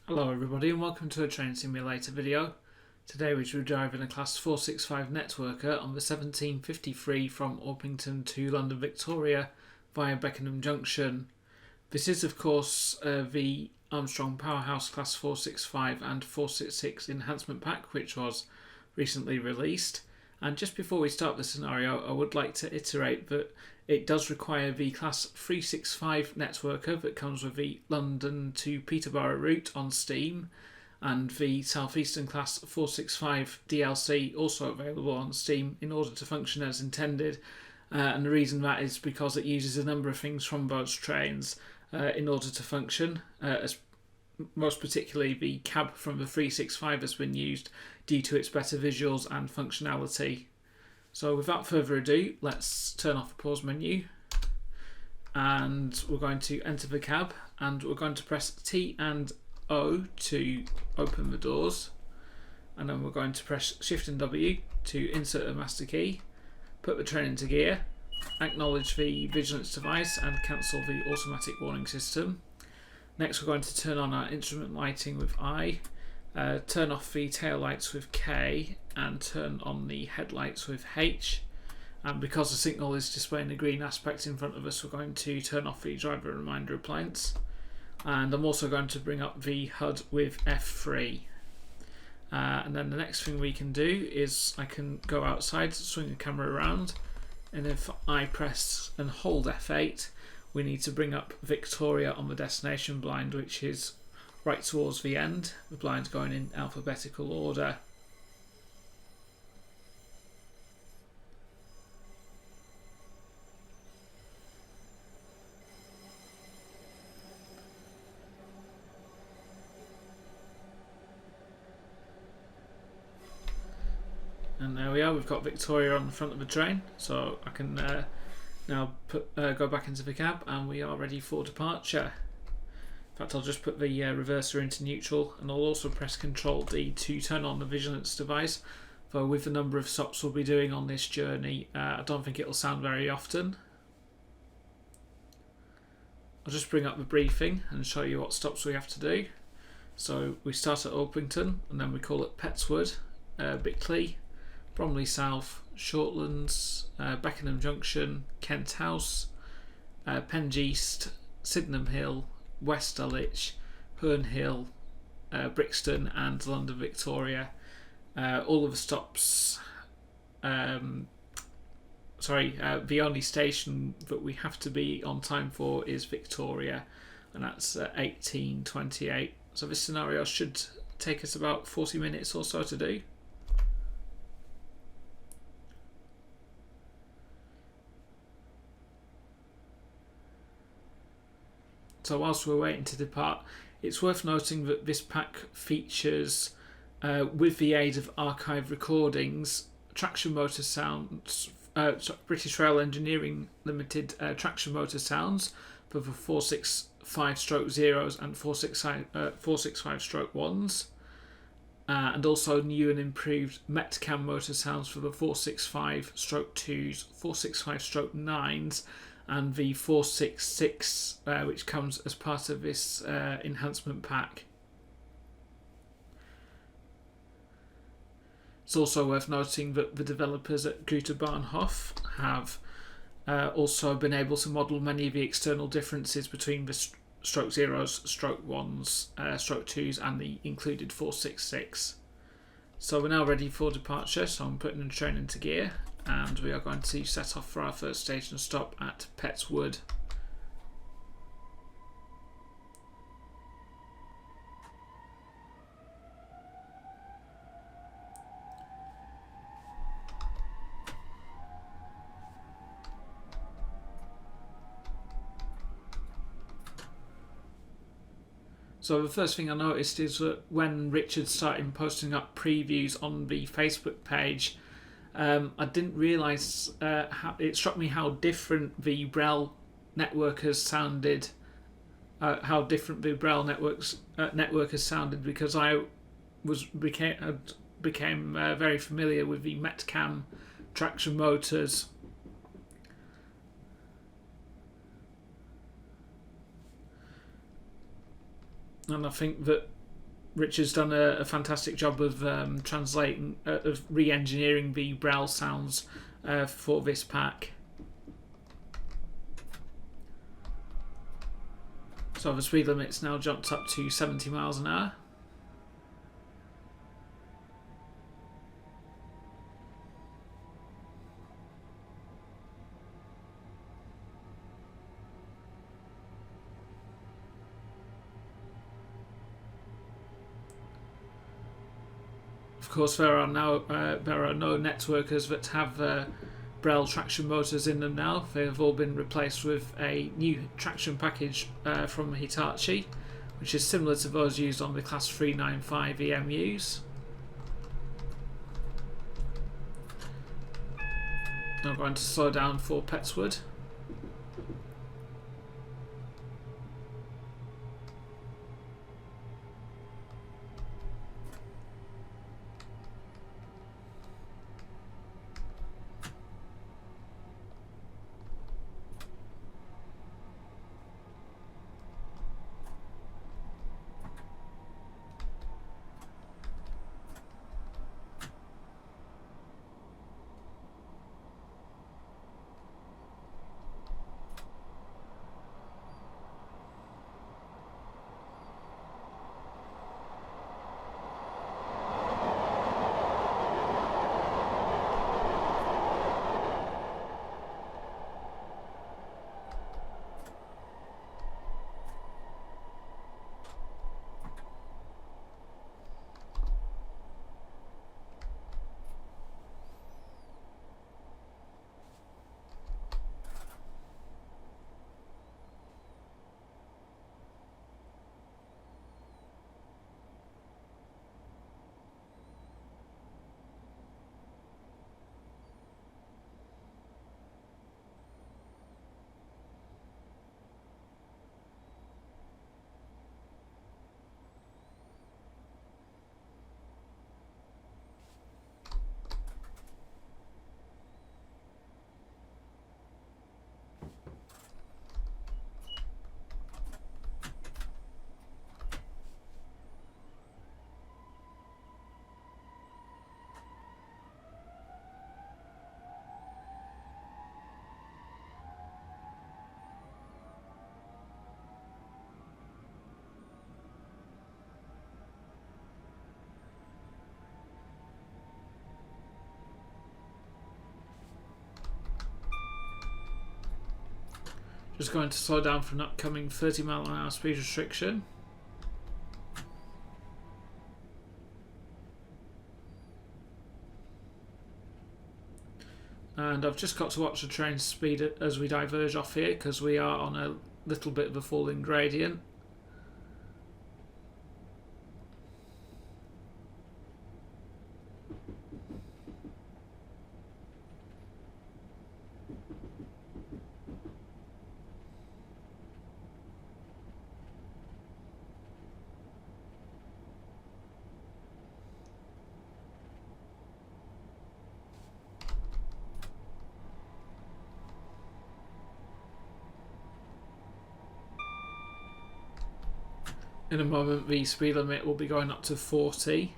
Hello everybody and welcome to a train simulator video. Today we shall be driving a class 465 networker on the 1753 from Orpington to London Victoria via Beckenham Junction. This is of course the Armstrong Powerhouse class 465 and 466 Enhancement pack, which was recently released. And just before we start the scenario, I would like to iterate that it does require the class 365 networker that comes with the London to Peterborough route on Steam, and the Southeastern class 465 DLC also available on Steam in order to function as intended. And the reason that is because it uses a number of things from those trains in order to function, as most particularly the cab from the 365 has been used due to its better visuals and functionality. So without further ado, let's turn off the pause menu and we're going to enter the cab, and we're going to press T and O to open the doors, and then we're going to press Shift and W to insert a master key, put the train into gear, acknowledge the vigilance device and cancel the automatic warning system. Next we're going to turn on our instrument lighting with I, turn off the tail lights with K, and turn on the headlights with H. And because the signal is displaying the green aspect in front of us, we're going to turn off the driver reminder appliance. And I'm also going to bring up the HUD with F3. And then the next thing we can do is I can go outside, swing the camera around, and if I press and hold F8, we need to bring up Victoria on the destination blind, which is right towards the end, the blind going in alphabetical order. And there we are, we've got Victoria on the front of the train, so I can now go back into the cab and we are ready for departure. In fact, I'll just put the reverser into neutral, and I'll also press Ctrl D to turn on the vigilance device, though with the number of stops we'll be doing on this journey, I don't think it'll sound very often. I'll just bring up the briefing and show you what stops we have to do. So we start at Orpington, and then we call it Petswood, Bickley, Bromley South, Shortlands, Beckenham Junction, Kent House, Penge East, Sydenham Hill, West Dulwich, Herne Hill, Brixton and London Victoria. All of the stops, the only station that we have to be on time for is Victoria, and that's 18:28. So this scenario should take us about 40 minutes or so to do. So whilst we're waiting to depart, it's worth noting that this pack features, with the aid of archive recordings, traction motor sounds, British Rail Engineering Limited traction motor sounds for the 465/0s and 465/1s, and also new and improved Metcam motor sounds for the 465/2s, 465/9s, and the 466, which comes as part of this enhancement pack. It's also worth noting that the developers at Güterbahnhof have also been able to model many of the external differences between the stroke zeros, stroke ones, stroke twos, and the included 466. So we're now ready for departure, so I'm putting the train into gear, and we are going to set off for our first station stop at Petswood. So the first thing I noticed is that when Richard started posting up previews on the Facebook page, I didn't realise it struck me how different the Brel networkers sounded. Networkers sounded, because I became very familiar with the Metcam traction motors. And I think that Richard's done a fantastic job of translating, of re-engineering the Braille sounds for this pack. So the speed limit's now jumped up to 70 miles an hour. Of course, there are no networkers that have Braille traction motors in them now. They have all been replaced with a new traction package from Hitachi, which is similar to those used on the Class 395 EMUs. Now I'm going to slow down for Petswood. Just going to slow down for an upcoming 30-mile-an-hour speed restriction. And I've just got to watch the train speed as we diverge off here, because we are on a little bit of a falling gradient. In a moment the speed limit will be going up to 40,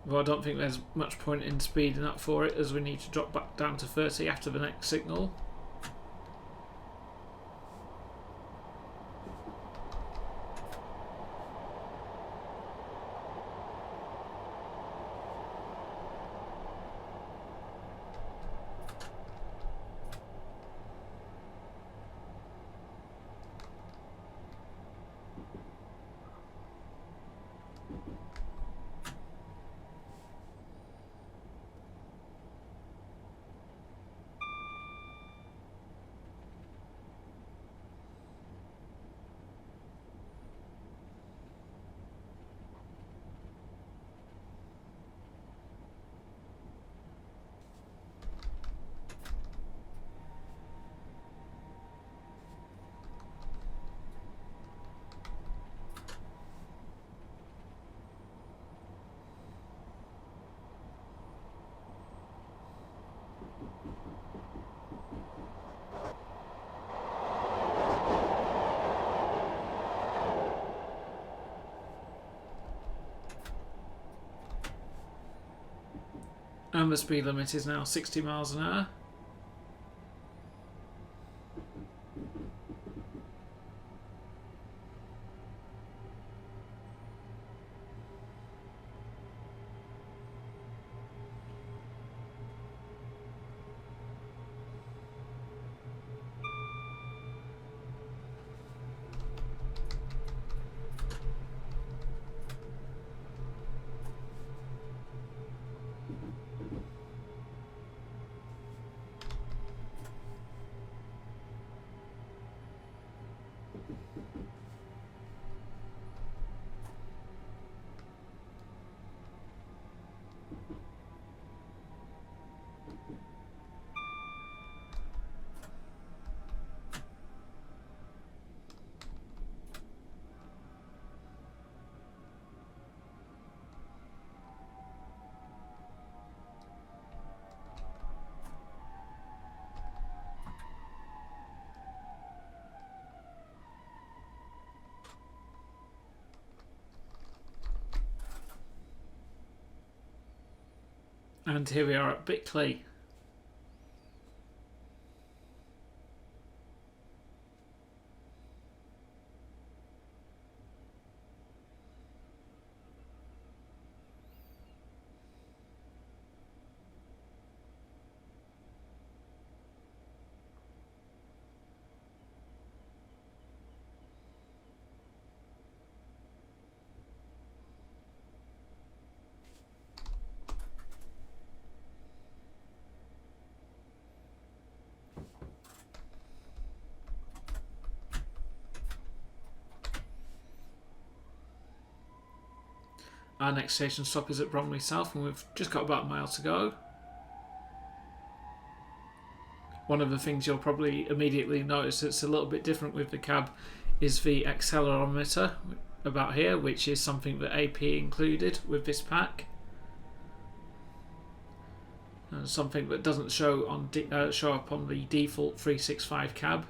though I don't think there's much point in speeding up for it, as we need to drop back down to 30 after the next signal. And the speed limit is now 60 miles an hour. And here we are at Bickley. Our next station stop is at Bromley South, and we've just got about a mile to go. One of the things you'll probably immediately notice that's a little bit different with the cab is the accelerometer about here, which is something that AP included with this pack. And something that doesn't show up on the default 365 cab.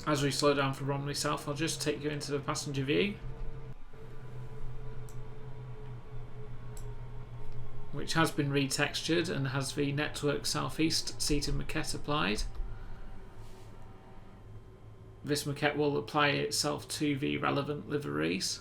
As we slow down for Bromley South, I'll just take you into the passenger view, which has been retextured and has the Network Southeast seating maquette applied. This maquette will apply itself to the relevant liveries.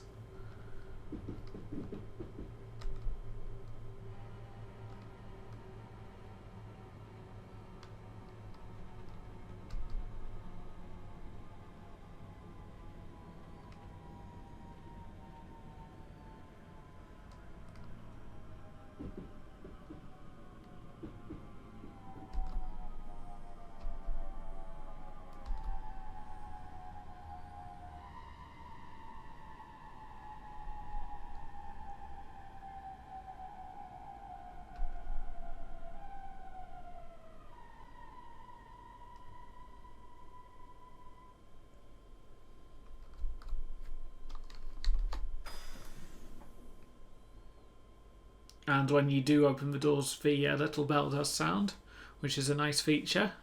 And when you do open the doors, the little bell does sound, which is a nice feature.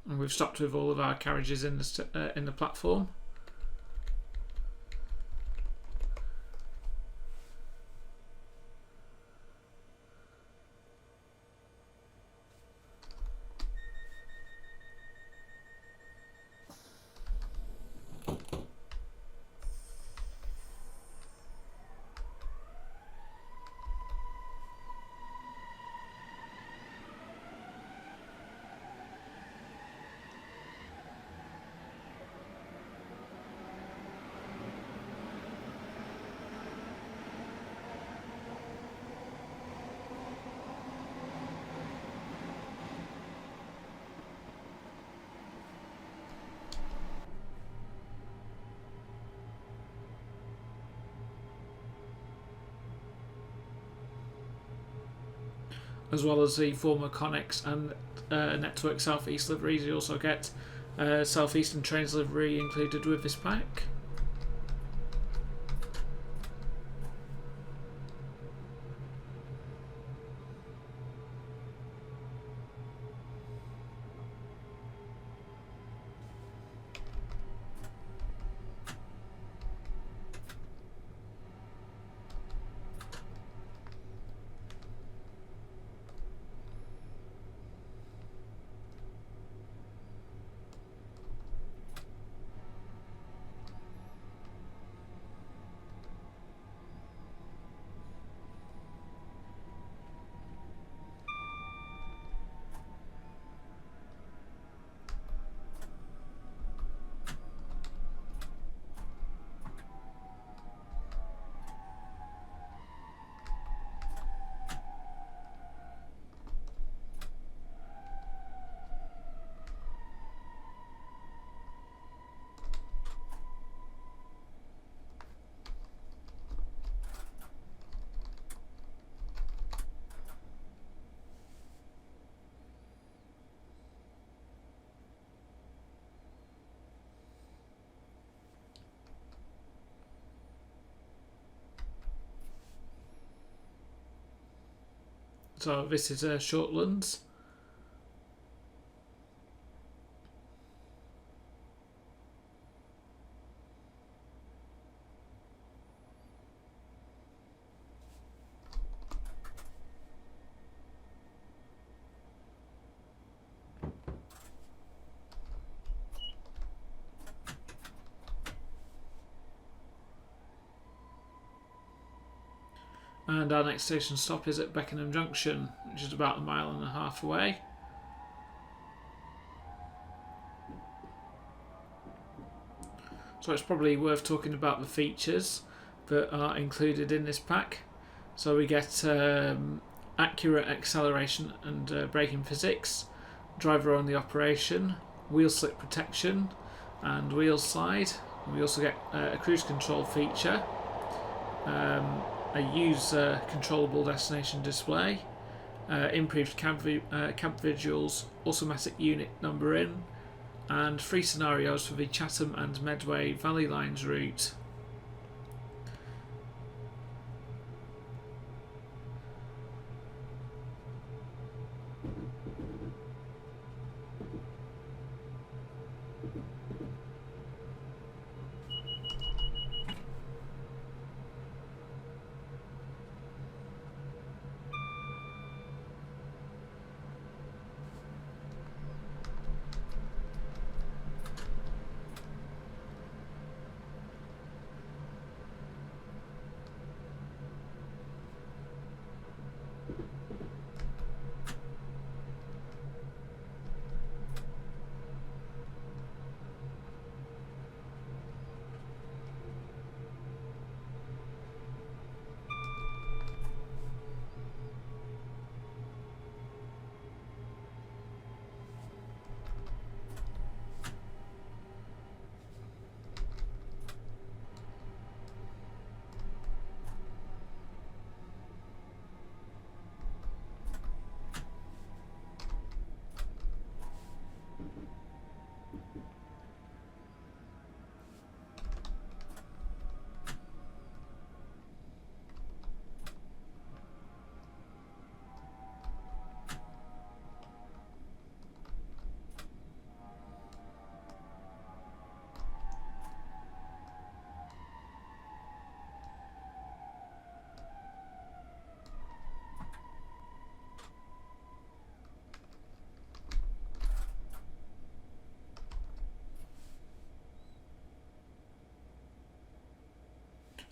And we've stopped with all of our carriages in the platform. as well as the former Connex and Network South East liveries. You also get South Eastern Trains livery included with this pack. So this is Shortlands. And our next station stop is at Beckenham Junction, which is about 1.5 miles away. So it's probably worth talking about the features that are included in this pack. So we get accurate acceleration and braking physics, driver-only operation, wheel slip protection and wheel slide. We also get a cruise control feature, a user controllable destination display, improved camp visuals, automatic unit numbering, and 3 scenarios for the Chatham and Medway Valley Lines route.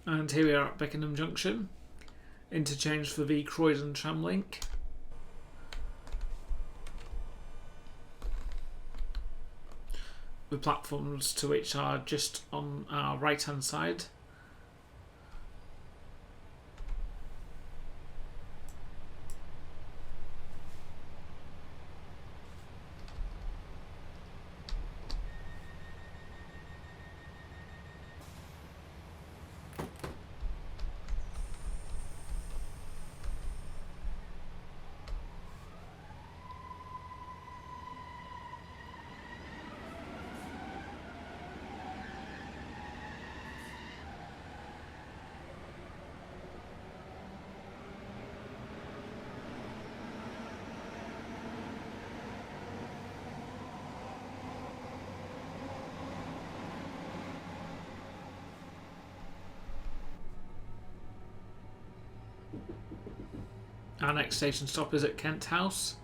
And here we are at Beckenham Junction, interchange for the Croydon tram link. The platforms to which are just on our right hand side. Our next station stop is at Kent House.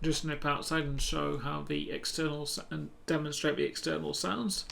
Just nip outside and show how the external and demonstrate the external sounds.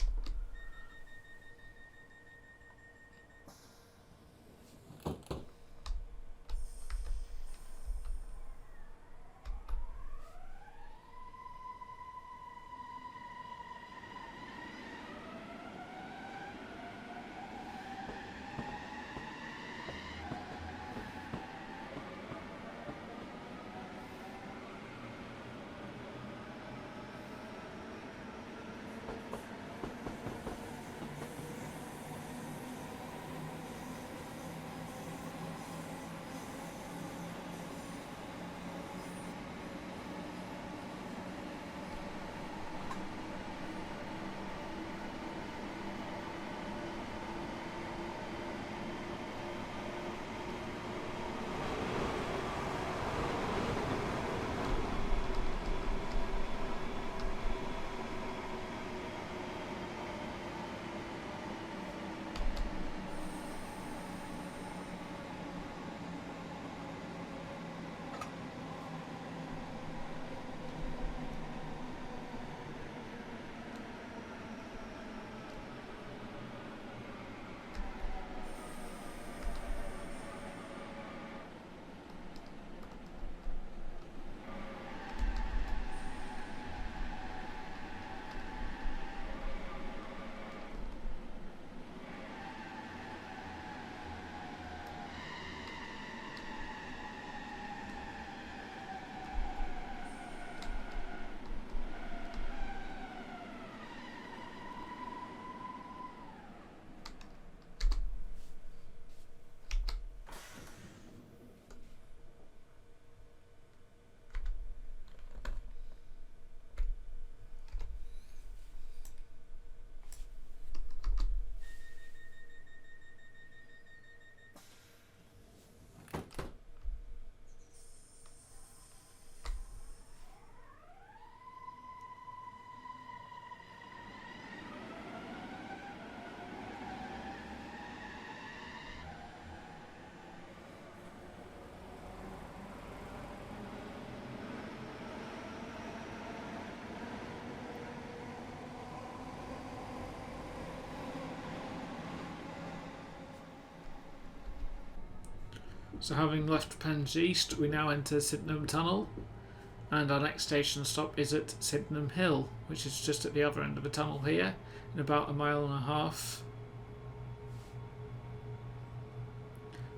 So having left Penge East, we now enter Sydenham Tunnel, and our next station stop is at Sydenham Hill, which is just at the other end of the tunnel here, in about 1.5 miles.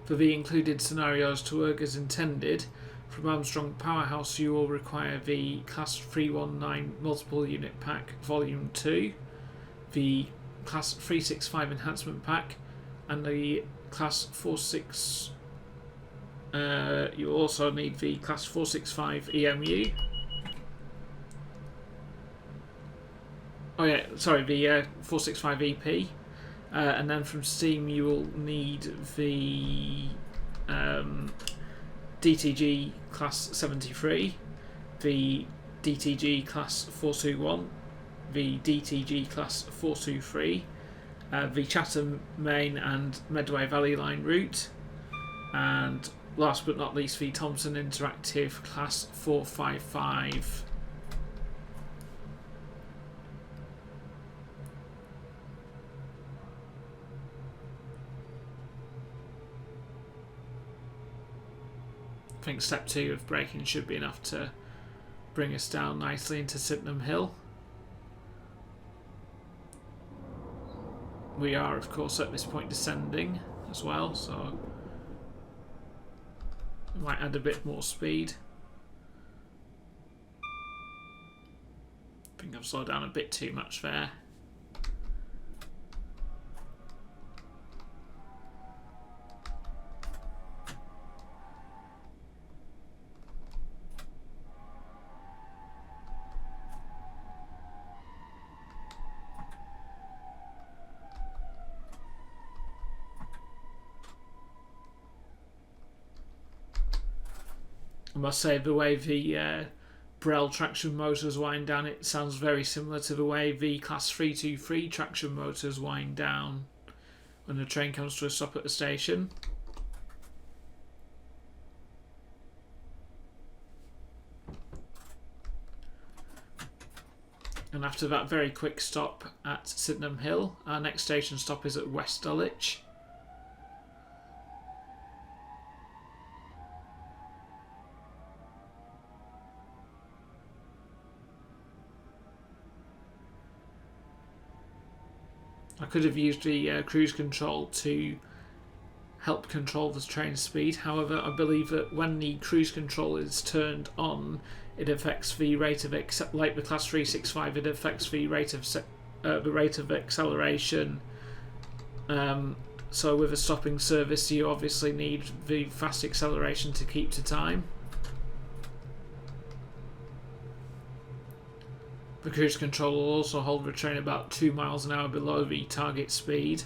For the included scenarios to work as intended, from Armstrong Powerhouse you will require the Class 319 Multiple Unit Pack Volume 2, the Class 365 Enhancement Pack and the Class 46. You also need the Class 465 EMU. Oh yeah, sorry, the 465 EP. And then from Steam you will need the DTG Class 73, the DTG Class 421, the DTG Class 423, the Chatham Main and Medway Valley Line route, and last but not least the Thomson Interactive Class 455. I think step 2 of braking should be enough to bring us down nicely into Sydenham Hill. We are, of course, at this point descending as well, so we might add a bit more speed. I think I've slowed down a bit too much there. I must say, the way the Brell traction motors wind down, it sounds very similar to the way the Class 323 traction motors wind down when the train comes to a stop at the station. And after that very quick stop at Sydenham Hill, our next station stop is at West Dulwich. I could have used the cruise control to help control the train's speed. However, I believe that when the cruise control is turned on, it affects the rate of like the Class 365. It affects the rate of acceleration. So with a stopping service, you obviously need the fast acceleration to keep to time. The cruise control will also hold the train about 2 miles an hour below the target speed.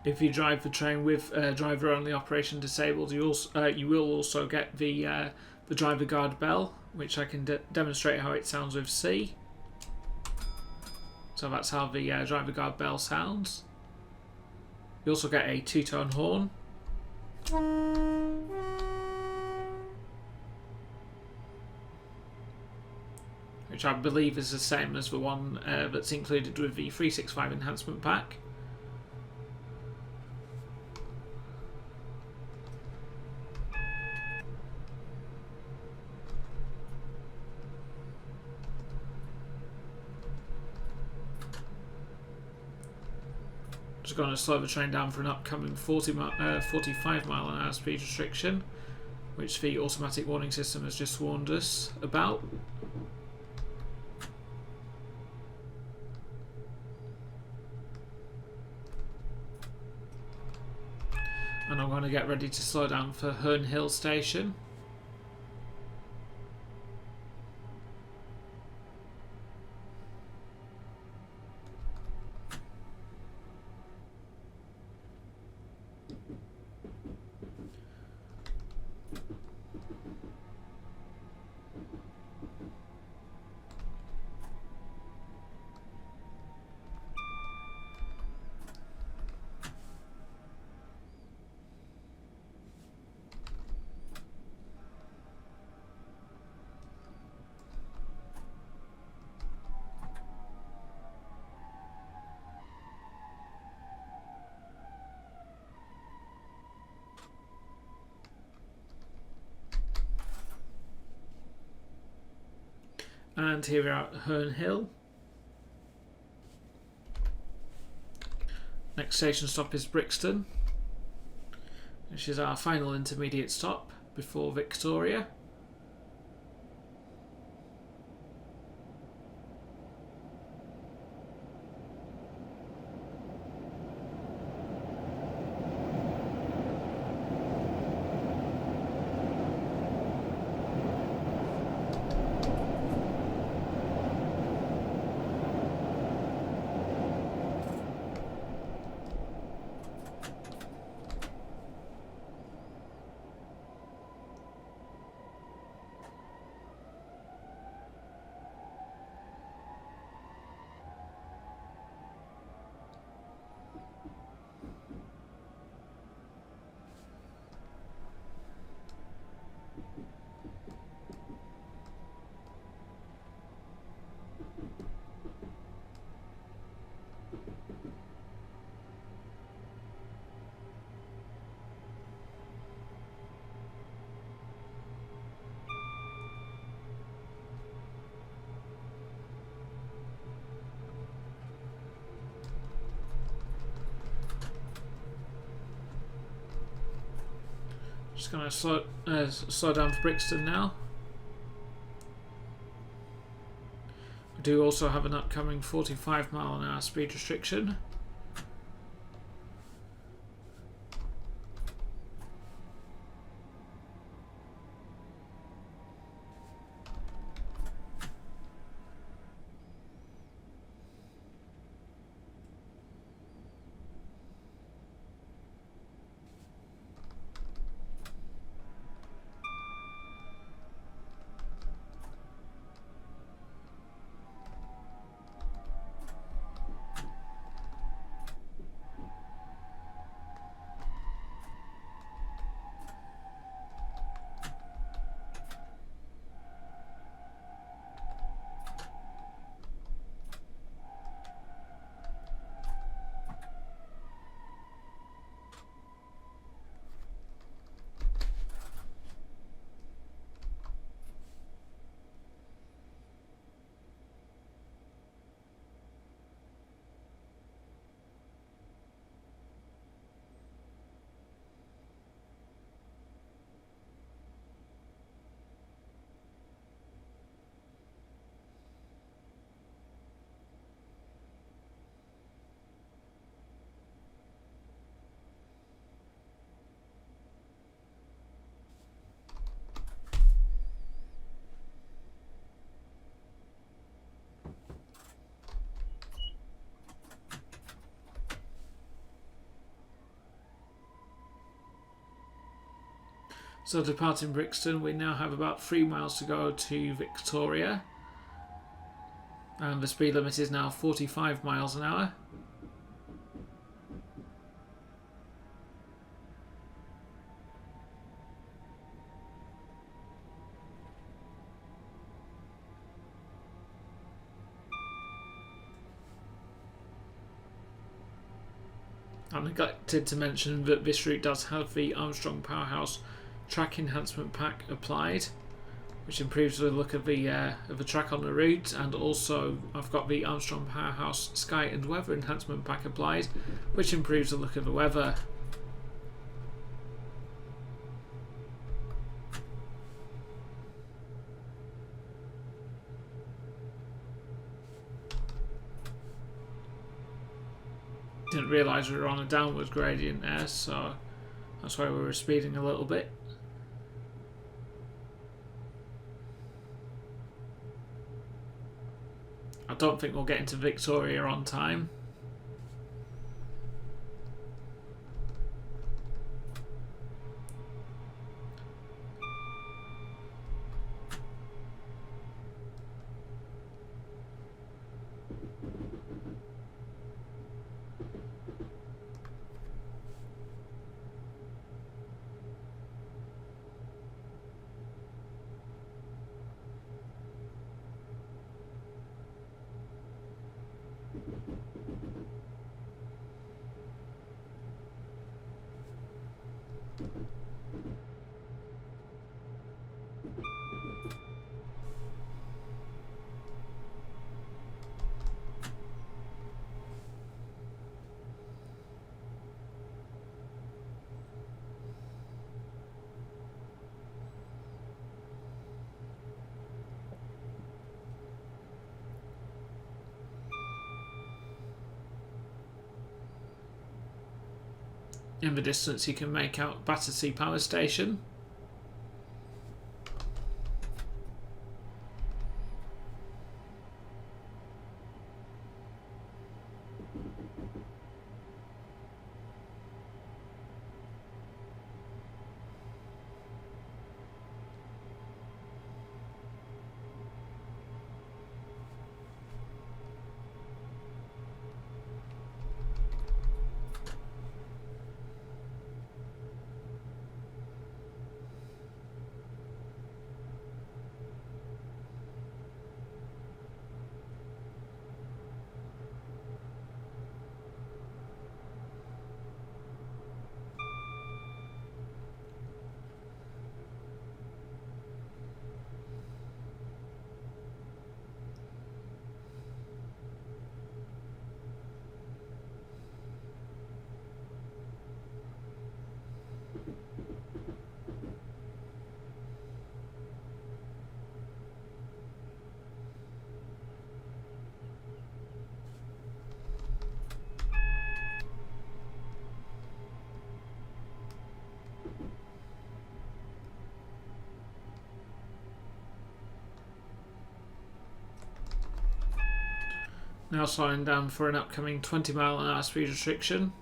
If you drive the train with driver-only operation disabled, you will also get the driver guard bell, which I can demonstrate how it sounds with C. So that's how the driver guard bell sounds. You also get a two-tone horn. Which I believe is the same as the one that's included with the 365 Enhancement Pack. Going to slow the train down for an upcoming 45 mile an hour speed restriction. which the automatic warning system has just warned us about. And I'm going to get ready to slow down for Herne Hill Station. And here we are at Herne Hill. Next station stop is Brixton, which is our final intermediate stop before Victoria. Just going to slow down for Brixton now. We do also have an upcoming 45-mile-an-hour speed restriction. So departing Brixton, we now have about 3 miles to go to Victoria. And the speed limit is now 45 miles an hour. I neglected to mention that this route does have the Armstrong Powerhouse track enhancement pack applied, which improves the look of the track on the route, and also I've got the Armstrong Powerhouse sky and weather enhancement pack applied, which improves the look of the weather. Didn't realise we were on a downward gradient there, so that's why we were speeding a little bit. I don't think we'll get into Victoria on time. In the distance you can make out Battersea Power Station. Now slowing down for an upcoming 20-mile-an-hour speed restriction.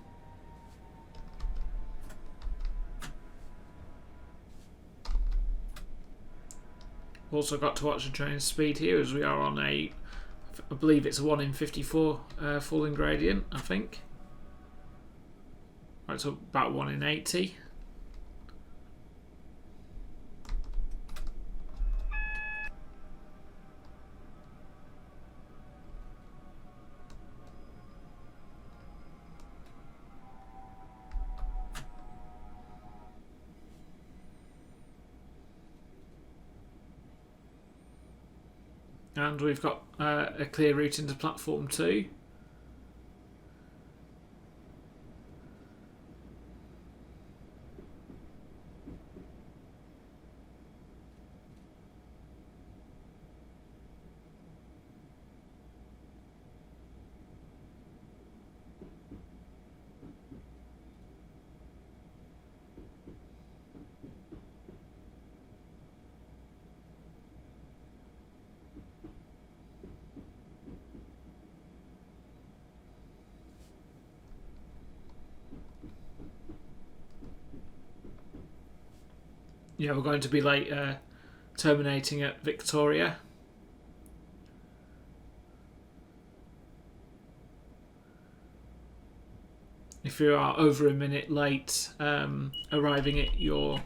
Also got to watch the train speed here as we are on a, I believe it's a 1 in 54 falling gradient, I think. Right, so about 1 in 80. And we've got a clear route into platform 2. Yeah, we're going to be late terminating at Victoria. If you are over a minute late arriving at your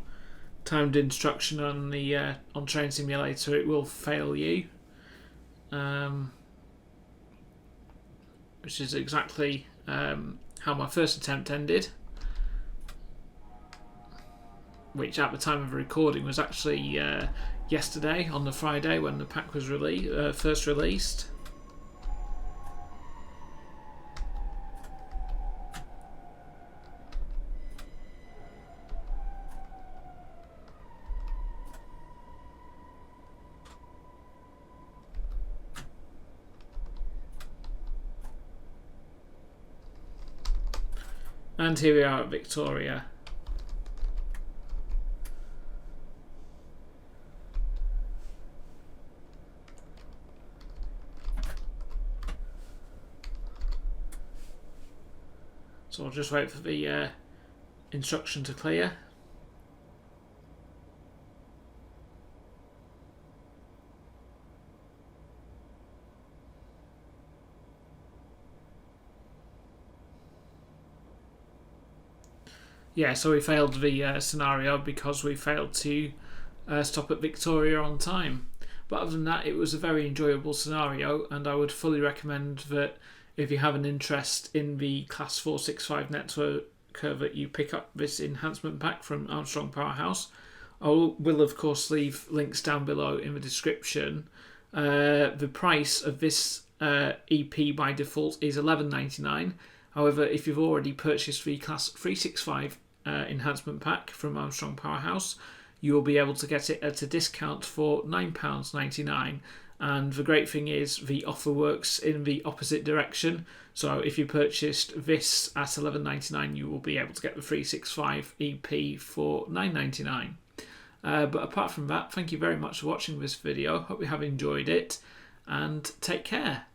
timed instruction on the on Train Simulator, it will fail you, which is exactly how my first attempt ended, which at the time of recording was actually yesterday, on the Friday when the pack was first released. And here we are at Victoria. So I'll just wait for the instruction to clear. Yeah, so we failed the scenario because we failed to stop at Victoria on time. But other than that, it was a very enjoyable scenario, and I would fully recommend that if you have an interest in the Class 465 networker, that you pick up this enhancement pack from Armstrong Powerhouse. I will of course leave links down below in the description. The price of this EP by default is $11.99. However, if you've already purchased the Class 365 enhancement pack from Armstrong Powerhouse, you will be able to get it at a discount for £9.99. And the great thing is the offer works in the opposite direction. So if you purchased this at $11.99, you will be able to get the 365 EP for $9.99. But apart from that, thank you very much for watching this video. Hope you have enjoyed it, and take care.